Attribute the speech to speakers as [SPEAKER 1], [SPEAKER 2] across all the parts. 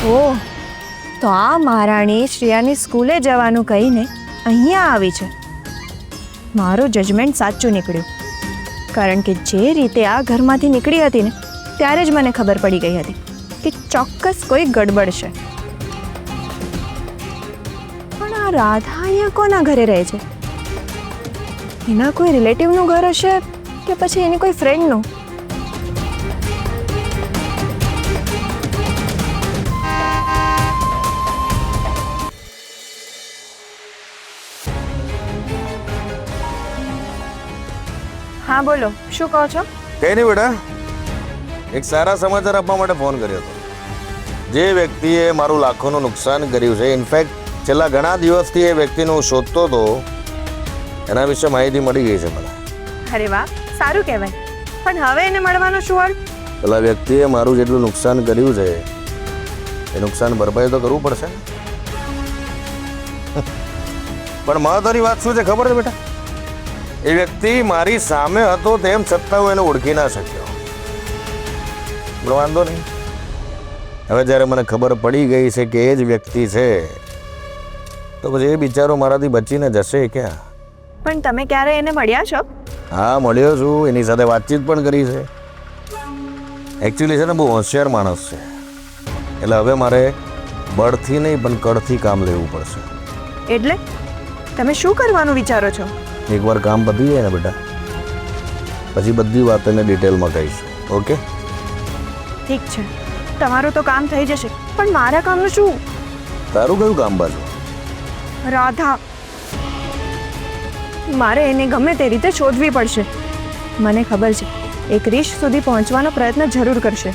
[SPEAKER 1] ઓહ, તો આ મહારાણી શ્રેયાની સ્કૂલે જવાનું કહીને અહીંયા આવી છે. મારું જજમેન્ટ સાચું નીકળ્યું, કારણ કે જે રીતે આ ઘરમાંથી નીકળી હતી ને ત્યારે જ મને ખબર પડી ગઈ હતી કે ચોક્કસ કોઈ ગડબડ છે. પણ આ રાધા અહીંયા કોના ઘરે રહે છે? એના કોઈ રિલેટિવનું ઘર હશે કે પછી એની કોઈ ફ્રેન્ડનું? હા બોલો, શું કહો છો?
[SPEAKER 2] કઈ નહીં બેટા, એક સારા સમાચાર આપવા માટે ફોન કર્યો હતો. જે વ્યક્તિએ મારું લાખોનું નુકસાન કર્યું છે, ઇનફેક્ટ છેલ્લા ઘણા દિવસથી એ વ્યક્તિને હું શોધતો હતો, એના વિશે માહિતી મળી ગઈ છે મને.
[SPEAKER 1] અરે વાહ, સારું કહેવાય. પણ હવે એને મળવાનો શું અર્થ?
[SPEAKER 2] પેલા વ્યક્તિએ મારું જેટલું નુકસાન કર્યું છે એ નુકસાન ભરપાઈ તો કરવું પડશે. પણ મહત્વની વાત શું છે ખબર છે બેટા? એ વ્યક્તિ મારી સામે હતો તેમ છતાં હું એને ઓળખી ના શક્યો. પણ વાંધો નહીં, હવે જ્યારે મને ખબર પડી ગઈ છે કે એ જ વ્યક્તિ છે, તો પછી એ બિચારો મારાથી બચીને જશે ક્યાં?
[SPEAKER 1] પણ તમે ક્યારે એને મળ્યા છો?
[SPEAKER 2] હા, મળ્યો છું, એની સાથે વાતચીત પણ કરી છે. એકચ્યુઅલી છે ને, બહુ હોશિયાર માણસ છે. એટલે હવે મારે બળથી નહીં પણ કળથી કામ લેવું પડશે.
[SPEAKER 1] એટલે તમે શું કરવાનું વિચારો છો?
[SPEAKER 2] એકવાર કામ પતી જાય ને બેટા, પછી બધી વાત એને ડિટેલમાં કહીશું. ઓકે?
[SPEAKER 1] ઠીક છે, તમારું તો કામ થઈ જશે, પણ મારા કામનું શું?
[SPEAKER 2] તારું કયું કામ બાજુ?
[SPEAKER 1] રાધા, મારે એને ગમે તે રીતે શોધવી પડશે. મને ખબર છે એ ક્રિશ સુધી પહોંચવાનો પ્રયત્ન જરૂર કરશે.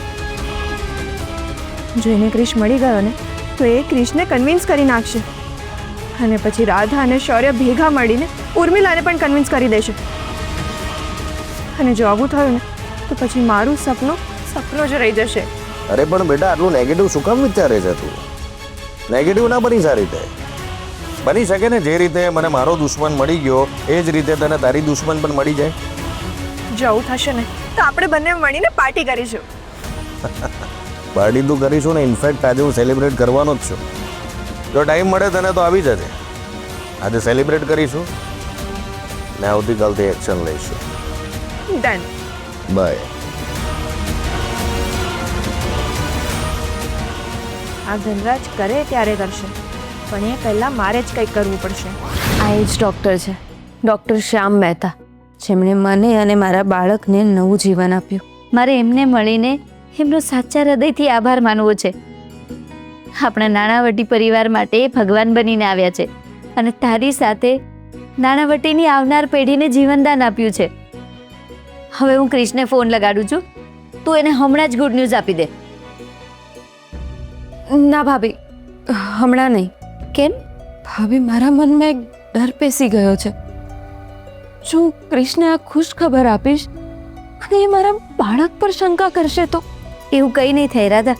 [SPEAKER 1] જો એને ક્રિશ મળી ગયો ને તો એ ક્રિશને કન્વિન્સ કરી નાખશે, અને પછી રાધા અને શૌર્ય ભેગા મળીને ઉર્મિલાને પણ કન્વિન્સ કરી દેશે. અને જો આવું થયું ને તો પછી મારું સપનું જ રહી જશે.
[SPEAKER 2] અરે પણ બેટા, આટલું નેગેટિવ શું કામ વિચારે છે તું? નેગેટિવ ના બની સારી રીતે. બની શકે ને, જે રીતે મને મારો દુશ્મન મળી ગયો એ જ રીતે તને તારી દુશ્મન પણ મળી જાય.
[SPEAKER 1] જો આવું થશે ને તો આપણે બંને મળીને પાર્ટી કરીશું.
[SPEAKER 2] પાર્ટી તું કરીશું ને, ઇનફેક્ટ આજે હું સેલિબ્રેટ કરવાનો જ છું. જો ટાઈમ મળે તને તો આવી જજે. આજે સેલિબ્રેટ કરીશું ને આવતીકાલથી એક્શન લઈશું.
[SPEAKER 1] ડન.
[SPEAKER 2] બાય.
[SPEAKER 1] આ ધનરાજ કરે ત્યારે કરશે, પણ એ પહેલાં મારે જ કંઈક કરવું પડશે.
[SPEAKER 3] આ એ જ ડૉક્ટર છે, ડૉક્ટર શ્યામ મહેતા, જેમણે મને અને મારા બાળકને નવું જીવન આપ્યું. મારે એમને મળીને એમનો સાચા હૃદયથી આભાર માનવો છે. આપણા નાણાવટી પરિવાર માટે ભગવાન બનીને આવ્યા છે અને તારી સાથે નાણાવટીની આવનાર પેઢીને જીવનદાન આપ્યું છે. હવે હું ક્રિશને ફોન લગાડું છું, તું એને હમણાં જ ગુડ ન્યૂઝ આપી દે. ના ભાભી, હમણાં નહીં. કેમ? ભાભી, મારા મનમાં એક ડર પેસી ગયો છે. જો ક્રિશને આ ખુશ ખબર આપીશ અને એ મારા બાળક પર શંકા કરશે તો? એવું કંઈ નહીં થાય રાધા.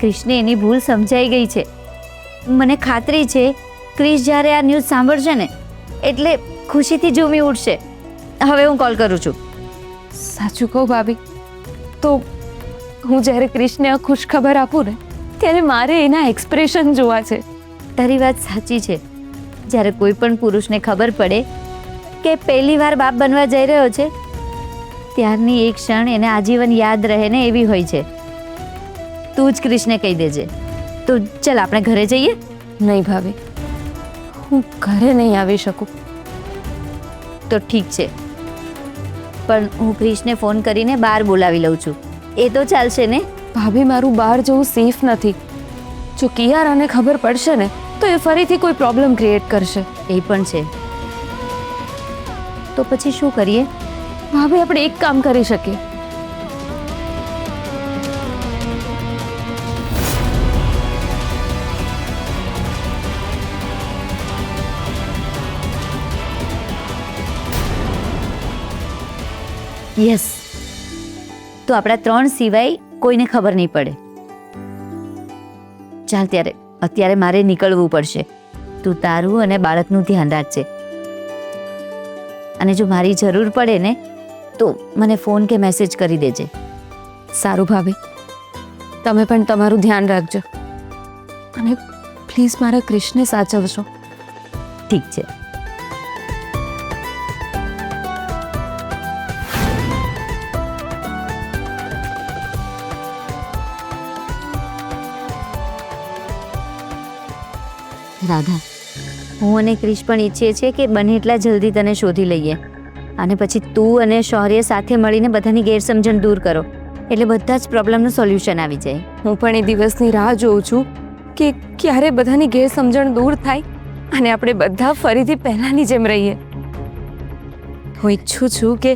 [SPEAKER 3] ક્રિશને એની ભૂલ સમજાઈ ગઈ છે. મને ખાતરી છે ક્રિશ જ્યારે આ ન્યૂઝ સાંભળશે ને એટલે ખુશીથી ઝૂમી ઉઠશે. હવે હું કોલ કરું છું. સાચું કહું ભાભી, તો હું જ્યારે ક્રિશને આ ખુશ ખબર આપું ને ત્યારે મારે એના એક્સપ્રેશન જોવા છે. તારી વાત સાચી છે. જ્યારે કોઈ પણ પુરુષને ખબર પડે કે પહેલી વાર બાપ બનવા જઈ રહ્યો છે ત્યારની એક ક્ષણ એને આજીવન યાદ રહે ને એવી હોય છે. તું જ ક્રિશને કહી દેજે. તો ચાલ આપણે ઘરે જઈએ. નહીં ભાભી, હું ઘરે નહીં આવી શકું. તો ઠીક છે, પણ હું ક્રિશને ફોન કરીને બહાર બોલાવી લઉં છું. એ તો ચાલશે ને? ભાભી, મારું બહાર જવું સેફ નથી. જો કિયારાને ખબર પડશે ને તો એ ફરીથી કોઈ પ્રોબ્લેમ ક્રિએટ કરશે. એ પણ છે. તો પછી શું કરીએ? ભાભી, આપણે એક કામ કરી શકીએ. યસ, તો આપણા 3 સિવાય કોઈને ખબર નહીં પડે. ચાલ ત્યારે, અત્યારે મારે નીકળવું પડશે. તું તારું અને બાળકનું ધ્યાન રાખજે. અને જો મારી જરૂર પડે ને તો મને ફોન કે મેસેજ કરી દેજે. સારું ભાભી, તમે પણ તમારું ધ્યાન રાખજો અને પ્લીઝ મારા ક્રિશને સાચવજો.
[SPEAKER 4] ઠીક છે. રાધા, હું અને ક્રિશ પણ ઈચ્છીએ છીએ કે બને એટલા જલ્દી તને શોધી લઈએ અને પછી તું અને શૌર્ય સાથે મળીને બધાની ગેરસમજણ દૂર કરો એટલે બધા જ પ્રોબ્લેમનું સોલ્યુશન આવી જાય.
[SPEAKER 3] હું પણ એ દિવસની રાહ જોઉં છું કે ક્યારે બધાની ગેરસમજણ દૂર થાય અને આપણે બધા ફરીથી પહેલાંની જેમ રહીએ. હું ઈચ્છું છું કે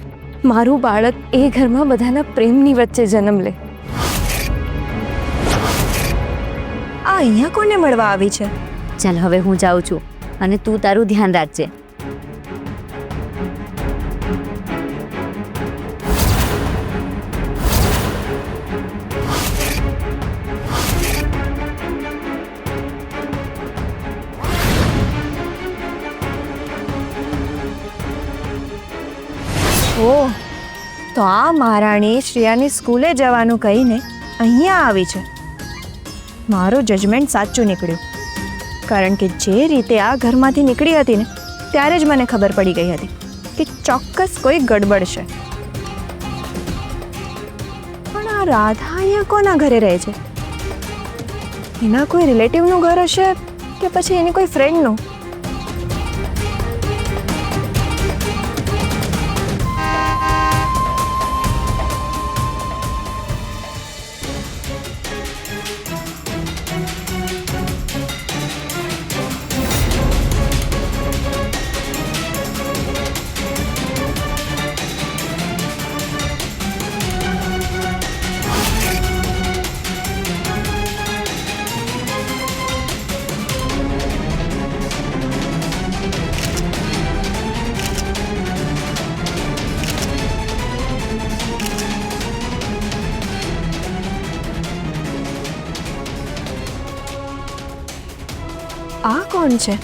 [SPEAKER 3] મારું બાળક એ ઘરમાં બધાના પ્રેમની વચ્ચે જન્મ લે.
[SPEAKER 1] આ અહીંયા કોને મળવા આવી છે?
[SPEAKER 4] ચાલ હવે હું જાઉં છું અને તું તારું ધ્યાન રાખજે.
[SPEAKER 1] ઓહ, તો આ મહારાણી શ્રેયાની સ્કૂલે જવાનું કહીને અહીંયા આવી છે. મારું જજમેન્ટ સાચું નીકળ્યું, કારણ કે જે રીતે આ ઘરમાંથી નીકળી હતી ને ત્યારે જ મને ખબર પડી ગઈ હતી કે ચોક્કસ કોઈ ગડબડ છે. પણ આ રાધા અહીંયા કોના ઘરે રહે છે? એના કોઈ રિલેટિવનું ઘર હશે કે પછી એની કોઈ ફ્રેન્ડનું? આ કોણ છે?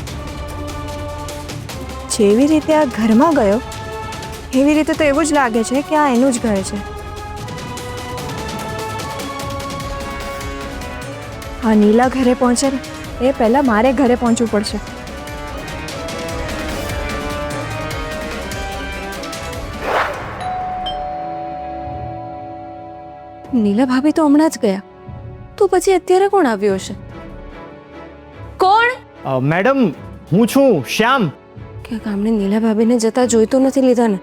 [SPEAKER 1] જેવી રીતે આ ઘરમાં ગયો એવી રીતે તો એવું જ લાગે છે કે આ એનું જ ઘર છે. આ નીલા ઘરે પહોંચે ને એ પહેલા મારે ઘરે પહોંચવું પડશે.
[SPEAKER 3] નીલા ભાભી તો હમણાં જ ગયા, તો પછી અત્યારે કોણ આવ્યું હશે? કોણ?
[SPEAKER 5] મેડમ, હું છું શ્યામ.
[SPEAKER 3] ક્યાંક આમણે નીલા ભાભીને જતા જોઈ તો નથી લીધા ને?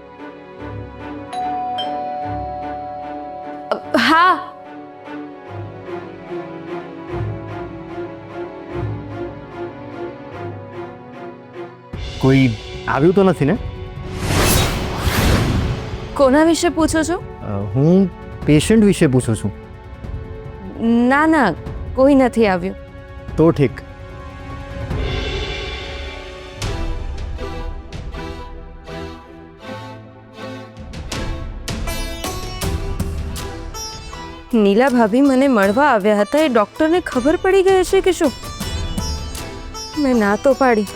[SPEAKER 3] હા,
[SPEAKER 5] કોઈ આવ્યું તો નથી ને?
[SPEAKER 3] કોના વિશે પૂછો છો?
[SPEAKER 5] હું પેશન્ટ વિશે પૂછું છું.
[SPEAKER 3] ના ના, કોઈ નથી આવ્યું.
[SPEAKER 5] તો ઠીક.
[SPEAKER 3] નીલા ભાભી મને મળવા આવ્યા હતા, એ ડૉક્ટરને ખબર પડી ગઈ હશે કે શું? મેં ના તો પાડી,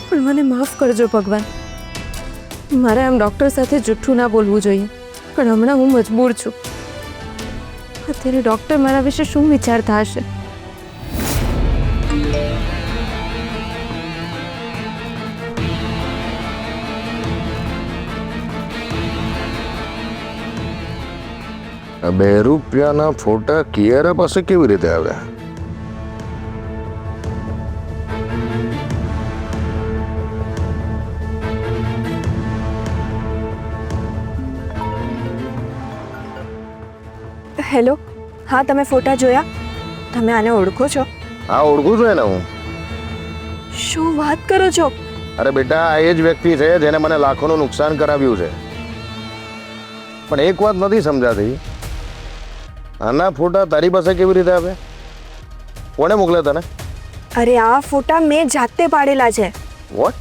[SPEAKER 3] પણ મને માફ કરજો ભગવાન. મારે આમ ડૉક્ટર સાથે જૂઠું ના બોલવું જોઈએ, પણ હમણાં હું મજબૂર છું. અત્યારે ડૉક્ટર મારા વિશે શું વિચારતા હશે?
[SPEAKER 2] આ 2 રૂપિયાના ફોટા કિયારા પાસે કેવી રીતે આવ્યા?
[SPEAKER 1] હેલો, હા, તમે ફોટા જોયા? તમે આને ઓળખો છો?
[SPEAKER 2] હા, ઓળખું છું એને હું.
[SPEAKER 1] શું વાત કરો છો?
[SPEAKER 2] અરે બેટા, આ એ જ વ્યક્તિ છે જેને મને લાખોનું નુકસાન કરાવ્યું છે. પણ એક વાત નથી સમજાતી, આના ફોટા તારી પાસે કેવી રીતે આવે? કોણે મોકલ્યા તને?
[SPEAKER 1] અરે આ ફોટા મેં જાતે પાડેલા છે.
[SPEAKER 2] વોટ?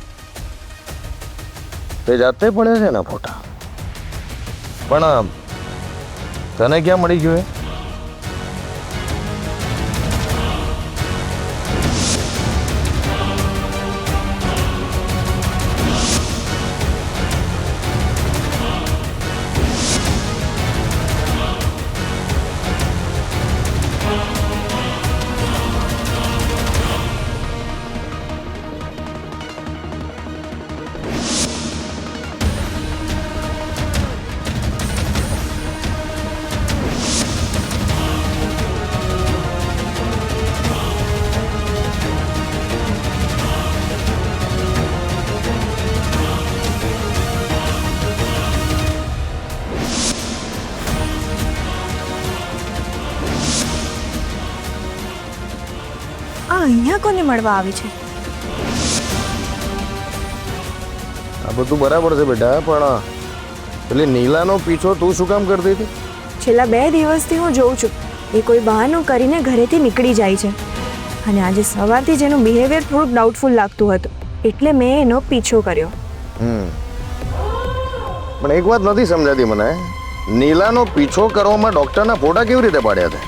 [SPEAKER 2] તે જાતે પડે છે એના ફોટા? પણ તને ક્યાં મળી ગયું?
[SPEAKER 1] અહીંયા કોને મળવા આવી છે?
[SPEAKER 2] આ બધું બરાબર છે બેટા, પણ પેલી નીલાનો પીછો તું શું કામ કરતી હતી?
[SPEAKER 1] છેલ્લા 2 દિવસથી હું જોઉં છું એ કોઈ બહાનું કરીને ઘરેથી નીકળી જાય છે, અને આજે સવારથી જ એનું બિહેવિયર થોડુંક ડાઉટફુલ લાગતું હતું, એટલે મેં એનો પીછો કર્યો.
[SPEAKER 2] પણ એક વાત નથી સમજાતી મને, નીલાનો પીછો કરવામાં ડોક્ટરના ફોટા કેવી રીતે પાડ્યા હતા?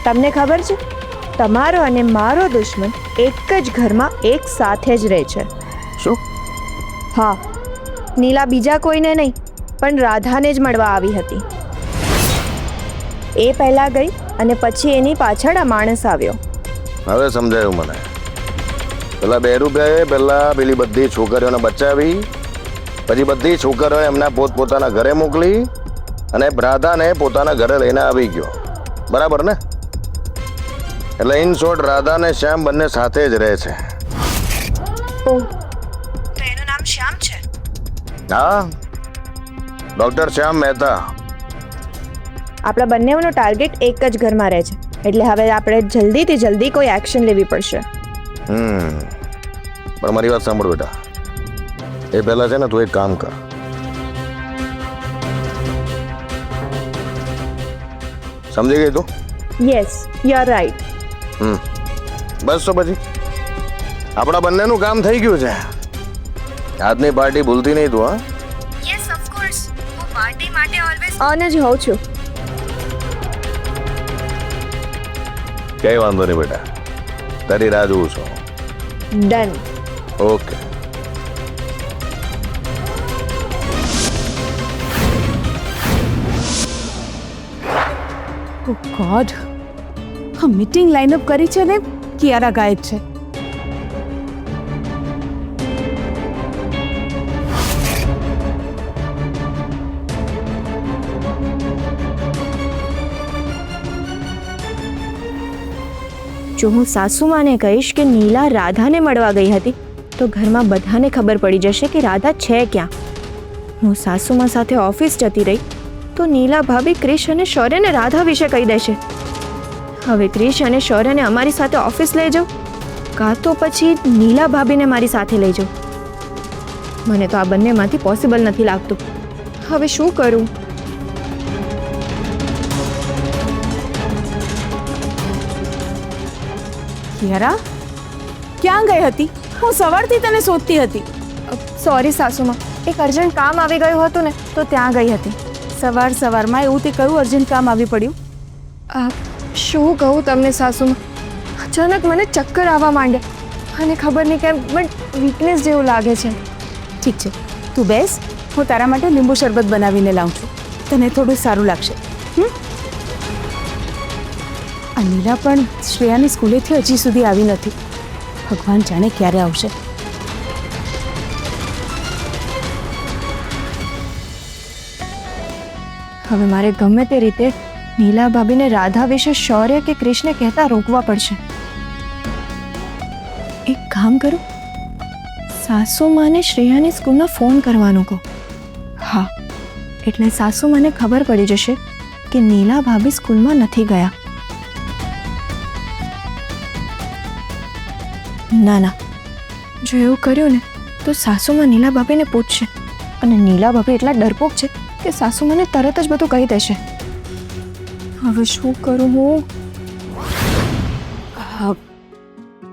[SPEAKER 1] તમને ખબર છે, તમારો અને મારો દુશ્મન એક જ ઘરમાં એક સાથે જ રહે છે.
[SPEAKER 2] શું?
[SPEAKER 1] હા, નીલા બીજા કોઈને નહીં પણ રાધાને જ મળવા આવી હતી. એ પહેલા ગઈ અને પછી એની પાછળ આ માણસ આવ્યો.
[SPEAKER 2] હવે સમજાયું મને. પેલા 2 રૂપિયાએ પહેલા પેલી બધી છોકરીઓને બચાવી, પછી બધી છોકરીઓ એમના પોતપોતાના ઘરે મોકલી અને રાધાને પોતાના ઘરે લઈને આવી ગયો, બરાબર ને? એટલે ઇન શોર્ટ રાધા અને શ્યામ બંને સાથે જ રહે છે.
[SPEAKER 1] ઓહ, તો એનું નામ શ્યામ છે?
[SPEAKER 2] હા, ડોક્ટર શ્યામ મહેતા.
[SPEAKER 1] આપણા બંનેનો ટાર્ગેટ એક જ ઘરમાં રહે છે, એટલે હવે આપણે જલ્દીથી જલ્દી કોઈ એક્શન લેવી પડશે.
[SPEAKER 2] પણ મારી વાત સાંભળ બેટા, એ પહેલા છે ને તું એક કામ કર. સમજી ગઈ તું?
[SPEAKER 1] Yes, you are right.
[SPEAKER 2] બસ તો પછી આપણા બંનેનું કામ થઈ ગયું છે. આજની પાર્ટી ભૂલતી નહીં તું, હા?
[SPEAKER 1] Yes, of course. હું પાર્ટી માટે ઓલવેઝ ઓન જ હોઉં છું.
[SPEAKER 2] કઈ વાંધો નહીં બેટા, તારી રાહ જોઉં છું.
[SPEAKER 1] ડન.
[SPEAKER 2] ઓકે.
[SPEAKER 6] ઓ ગોડ, હા મીટિંગ લાઈનઅપ કરી છે ને કિયારા ગાયબ છે.
[SPEAKER 1] જો હું સાસુમાને કહીશ કે નીલા રાધાને મળવા ગઈ હતી તો ઘરમાં બધાને ખબર પડી જશે કે રાધા છે ક્યાં. હું સાસુમા સાથે ઓફિસ જતી રહી તો નીલા ભાભી ક્રિશ અને શૌર્યને રાધા વિશે કહી દેશે. હવે ક્રિશ અને શૌર્યને અમારી સાથે ઓફિસ લઈ જાઉં, કાં તો પછી નીલા ભાભીને મારી સાથે લઈ જાઉં. મને તો આ બંનેમાંથી પોસિબલ નથી લાગતું. હવે શું કરું?
[SPEAKER 6] કિયારા ક્યાં ગઈ હતી? હું સવારથી તને શોધતી હતી.
[SPEAKER 1] સોરી સાસુમા, એક અર્જન્ટ કામ આવી ગયું હતું ને તો ત્યાં ગઈ હતી.
[SPEAKER 6] સવારમાં એવું તે કયું અર્જન્ટ કામ આવી પડ્યું?
[SPEAKER 1] શું કહું તમને સાસુમા, અચાનક મને ચક્કર આવવા માંડ્યા અને ખબર નહીં કેમ પણ વીકનેસ જેવું લાગે છે.
[SPEAKER 6] ઠીક છે, તું બેસ, હું તારા માટે લીંબુ શરબત બનાવીને લાવું છું, તને થોડું સારું લાગશે. અનિલા પણ શ્રેયાની સ્કૂલેથી હજી સુધી આવી નથી. ભગવાન જાણે ક્યારે આવશે.
[SPEAKER 1] હવે મારે ગમે તે રીતે નીલા ભાભીને રાધા વિશે શૌર્ય કે ક્રિશને કહેતા રોકવા પડશે. એક કામ કરું, સાસુમાને શ્રેયાની સ્કૂલમાં ફોન કરવાનો કહું. હા, એટલે સાસુમાને ખબર પડી જશે કે નીલા ભાભી સ્કૂલમાં નથી ગયા. ના, જો એવું કર્યું ને તો સાસુમાં નીલા ભાભીને પૂછશે, અને નીલા ભાભી એટલા ડરપોક છે કે સાસુમાને તરત જ બધું કહી દેશે. હવે શું કરું હું?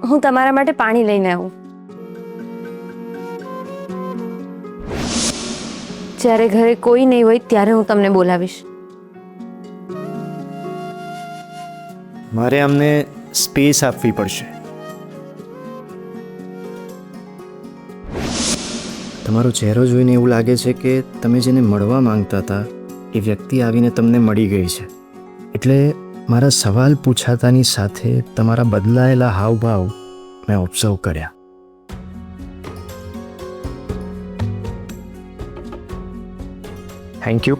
[SPEAKER 3] હું તમારા માટે પાણી લઈને આવું. જ્યારે ઘરે કોઈ નહીં હોય ત્યારે હું તમને બોલાવીશ.
[SPEAKER 5] મારે અમને સ્પેસ આપવી પડશે. તમારો ચહેરો જોઈને એવું લાગે છે કે તમે જેને મળવા માંગતા હતા એ વ્યક્તિ આવીને તમને મળી ગઈ છે. એટલે મારા સવાલ પૂછાતાની સાથે તમારા બદલાયેલા હાવભાવ મેં ઓબ્ઝર્વ કર્યા. Thank you.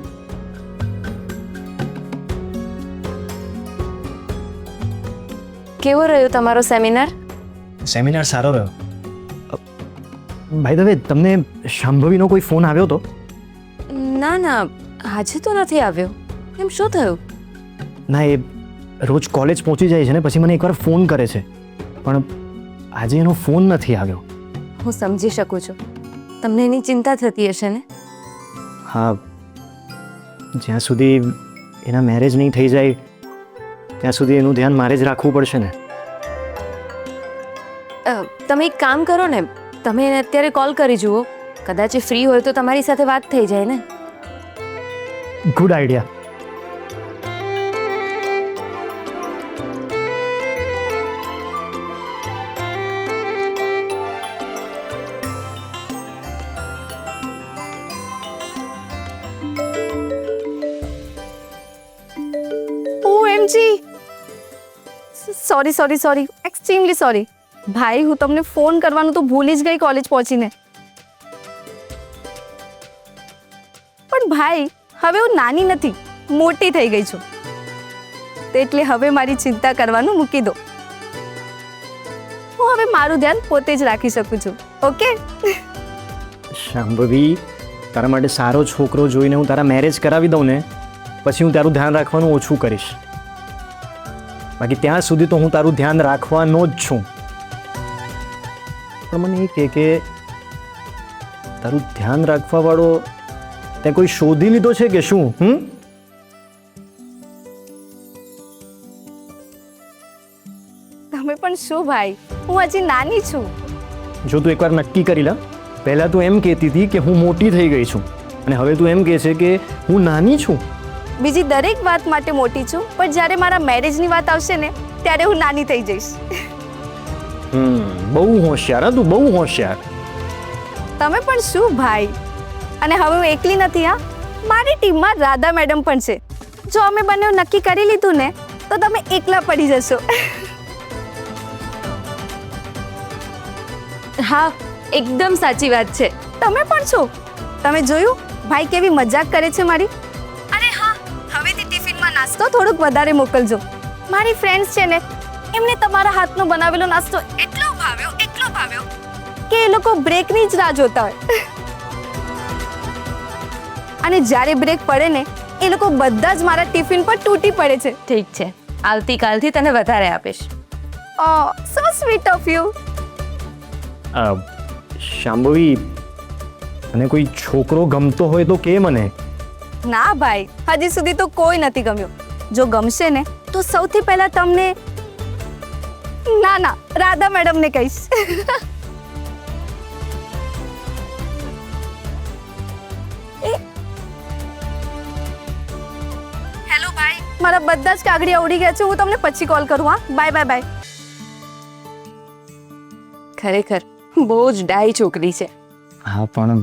[SPEAKER 3] કેવો રહ્યો તમારો સેમિનાર?
[SPEAKER 5] સેમિનાર સારો રહ્યો. ભાઈ દવે, તમને શાંભવીનો કોઈ ફોન આવ્યો હતો?
[SPEAKER 3] ના, આજે તો નથી આવ્યો. એમ શું થયું?
[SPEAKER 5] ના, એ રોજ કોલેજ પહોંચી જાય છે ને પછી મને એકવાર ફોન કરે છે, પણ આજે એનો ફોન નથી આવ્યો.
[SPEAKER 3] હું સમજી શકું છું તમને એની ચિંતા થતી હશે ને.
[SPEAKER 5] હા, જ્યાં સુધી એના મેરેજ નહીં થઈ જાય ત્યાં સુધી એનું ધ્યાન મારે જ રાખવું પડશે ને.
[SPEAKER 3] તમે એક કામ કરો ને, તમે એને અત્યારે કોલ કરી જુઓ, કદાચ એ ફ્રી હોય તો તમારી સાથે વાત થઈ જાય ને.
[SPEAKER 5] Good idea.
[SPEAKER 1] OMG sorry extremely sorry ભાઈ, હું તમને ફોન કરવાનું તો ભૂલી જ ગઈ કોલેજ પહોંચીને. પણ ભાઈ, હવે હું નાની નથી, મોટી થઈ ગઈ છું, એટલે હવે મારી ચિંતા કરવાનું મૂકી દો. હું હવે મારું ધ્યાન પોતે જ રાખી શકું છું. ઓકે?
[SPEAKER 5] શાંભવી, તારા માટે સારો છોકરો જોઈને હું તારા મેરેજ કરાવી દઉં ને પછી હું તારું ધ્યાન રાખવાનું ઓછું કરીશ. બાકી ત્યાં સુધી તો હું તારું ધ્યાન રાખવાનો જ છું. પણ મને એ કે તારું ધ્યાન રાખવા વાળો તે કોઈ શોધી લીધો છે કે શું?
[SPEAKER 1] તમે પણ શું ભાઈ, હું હજી નાની છું.
[SPEAKER 5] જો તું એકવાર નક્કી કરી લે. પહેલાં તું એમ કહેતી હતી કે હું મોટી થઈ ગઈ છું અને હવે તું એમ કહે છે કે હું નાની છું.
[SPEAKER 1] બીજી દરેક વાત માટે મોટી છું, પણ જ્યારે મારા મેરેજની વાત આવશે ને ત્યારે હું નાની થઈ જઈશ.
[SPEAKER 5] બહુ હોશિયાર. હા, તું બહુ હોશિયાર.
[SPEAKER 1] તમે પણ શું ભાઈ, અને હવે હું એકલી નથી. હા, મારી ટીમમાં રાધા મેડમ પણ છે. જો અમે બંને નક્કી કરી લીધું ને તો તમે એકલા પડી જશો.
[SPEAKER 3] હા, એકદમ સાચી વાત છે.
[SPEAKER 1] તમે પણ છો. તમે જોયું ભાઈ કેવી મજાક કરે છે મારી. અરે હા, હવેથી ટિફિનમાં નાસ્તો થોડુંક વધારે મોકલજો. મારી ફ્રેન્ડ્સ છે ને, એમને તમારા હાથનો બનાવેલો નાસ્તો એટલો ભાવ્યો કે એ લોકો બ્રેકની જ રાહ જોતા હોય. અને જ્યારે બ્રેક પડે ને એ લોકો બધા જ મારા ટિફિન પર તૂટી પડે છે.
[SPEAKER 3] ઠીક છે, આવતીકાલથી તને વધારે આપીશ.
[SPEAKER 1] So sweet of you.
[SPEAKER 5] Shambhavi, તને કોઈ છોકરો ગમતો હોય તો કે મને.
[SPEAKER 1] ના ભાઈ, હજી સુધી તો કોઈ નથી ગમ્યો. જો ગમશે ને તો સૌથી પહેલા તમને ના રાધા મેડમને કહીશ. હેલો ભાઈ, મારા બધા જ કાગળિયા ઉડી ગયા છે. હું તમને પછી કોલ કરું. હા, બાય.
[SPEAKER 3] ખરેખર બહુ જ ડાઈ છોકરી છે.
[SPEAKER 5] હા, પણ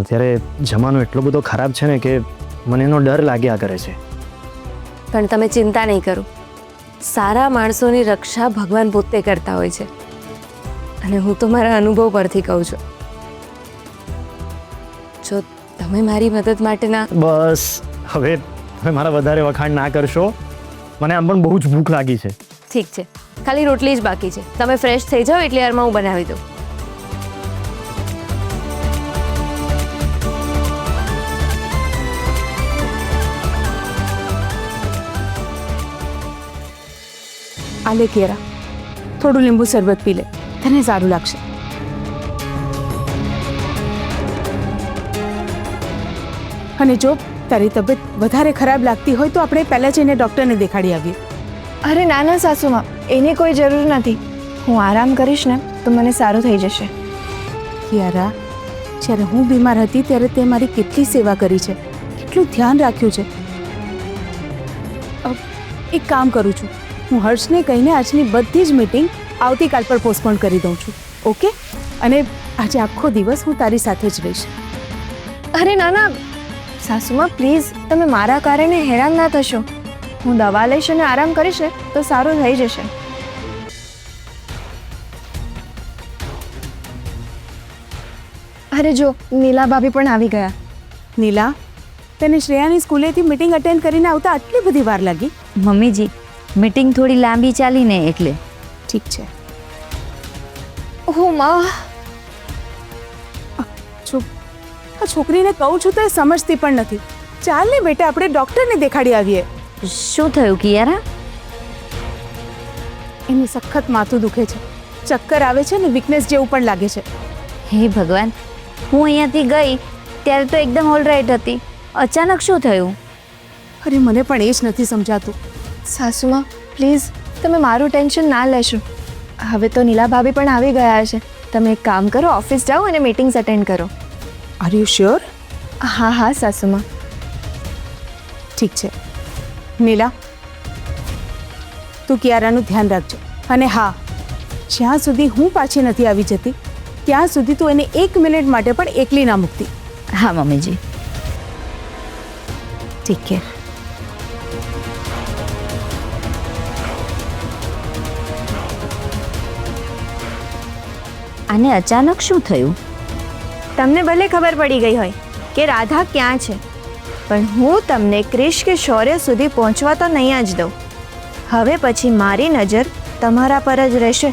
[SPEAKER 5] અત્યારે જમાનો એટલો બધો ખરાબ છે ને કે મને એનો ડર લાગ્યા કરે છે.
[SPEAKER 3] પણ તમે ચિંતા નહીં કરો, સારા માણસોની રક્ષા ભગવાન પોતે કરતા હોય છે. અને હું તો મારા અનુભવ પરથી કહું છું. જો તમે મારી મદદ માટેના...
[SPEAKER 5] બસ, હવે મારા વધારે વખાણ ના કરશો. મને આમ પણ બહુ જ ભૂખ લાગી છે.
[SPEAKER 3] ઠીક છે, ખાલી રોટલી જ બાકી છે. તમે ફ્રેશ થઈ જાઓ એટલે યારમાં હું બનાવી દઉં.
[SPEAKER 6] આ લે કેરા, થોડું લીંબુ શરબત પી લે, તને સારું લાગશે. અને જો તારી તબિયત વધારે ખરાબ લાગતી હોય તો આપણે પહેલાં જઈને ડૉક્ટરને દેખાડી આવીએ.
[SPEAKER 1] અરે નાના સાસુમાં, એની કોઈ જરૂર નથી. હું આરામ કરીશ ને તો મને સારું થઈ જશે.
[SPEAKER 6] કિયારા, જ્યારે હું બીમાર હતી ત્યારે તે મારી કેટલી સેવા કરી છે, કેટલું ધ્યાન રાખ્યું છે. એક કામ કરું છું, હું હર્ષને કહીને આજની બધી જ મીટિંગ આવતીકાલ પર પોસ્ટપોન કરી દઉં છું. ઓકે? અને આજે આખો દિવસ હું તારી સાથે જ રહીશ.
[SPEAKER 1] અરે નાના સાસુમાં, પ્લીઝ તમે મારા કારણે હેરાન ના થશો. હું દવા લઈશ અને આરામ કરીશ ને તો સારું થઈ જશે. અરે જો, નીલા ભાભી પણ આવી ગયા.
[SPEAKER 6] નીલા, તને શ્રેયાની સ્કૂલેથી મીટિંગ અટેન્ડ કરીને આવતા આટલી બધી વાર લાગી?
[SPEAKER 4] મમ્મીજી, મીટિંગ થોડી લાંબી ચાલી ને એટલે.
[SPEAKER 6] ઠીક છે.
[SPEAKER 1] ઓહ માં,
[SPEAKER 6] આ છોકરીને કહું છું તો એ સમજતી પણ નથી. ચાલ ને બેટા, આપણે ડૉક્ટરને દેખાડી આવીએ.
[SPEAKER 4] શું થયું કિયારા?
[SPEAKER 6] એની સખત માથું દુખે છે. ચક્કર આવે છે ને વીકનેસ જેવું પણ લાગે છે.
[SPEAKER 4] હે ભગવાન, હું અહીંયાથી ગઈ ત્યારે તો એકદમ ઓલરાઈટ હતી. અચાનક શું થયું?
[SPEAKER 6] અરે મને પણ એ જ નથી સમજાતું.
[SPEAKER 1] સાસુમાં પ્લીઝ તમે મારું ટેન્શન ના લેશો. હવે તો નીલા ભાભી પણ આવી ગયા છે. તમે એક કામ કરો, ઓફિસ જાઓ અને મીટિંગ્સ અટેન્ડ કરો.
[SPEAKER 6] Are you sure?
[SPEAKER 1] હા હા સાસુમાં.
[SPEAKER 6] ઠીક છે. નીલા, તું કિયારાનું ધ્યાન રાખજો. અને હા, જ્યાં સુધી હું પાછી નથી આવી જતી ત્યાં સુધી તું એને 1 મિનિટ માટે પણ એકલી ના મૂકતી.
[SPEAKER 4] હા મમ્મીજી.
[SPEAKER 6] ઠીક છે.
[SPEAKER 4] આને અચાનક શું થયું?
[SPEAKER 1] તમને ભલે ખબર પડી ગઈ હોય કે રાધા ક્યાં છે, પણ હું તમને ક્રિશ કે શૌર્ય સુધી પહોંચવા તો નહીં જ દઉં. હવે પછી મારી નજર તમારા પર જ રહેશે.